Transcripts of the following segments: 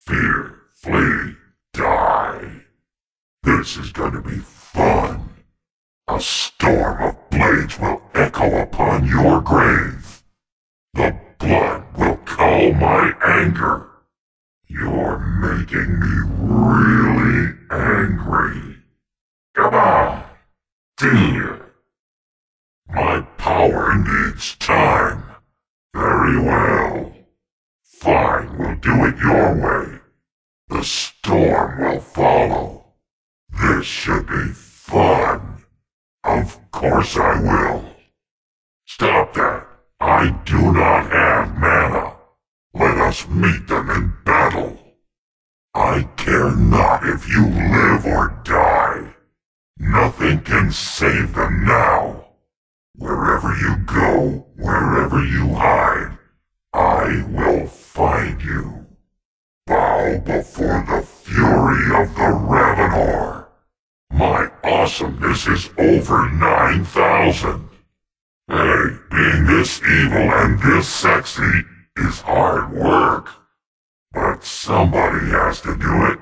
fear, flee, die. This is gonna be fun. A storm of blades will echo upon your grave. The blood will call my anger. You're making me really angry. Come on, do it. My power needs time. Very well. Fine, we'll do it your way. The storm will follow. This should be fun. Of course I will. Stop that. I do not have mana. Let us meet them in battle. I care not if you live or die. Nothing can save them now. Wherever you go, wherever you hide, I will find you. Bow before the fury of the Ravenor. My awesomeness is over 9,000. Hey, being this evil and this sexy is hard work. But somebody has to do it.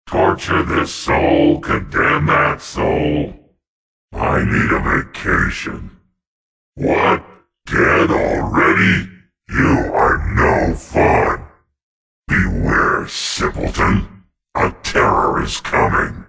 Torture this soul, condemn that soul. I need a vacation. What? Dead already? You are no fun. Beware, simpleton. A terror is coming.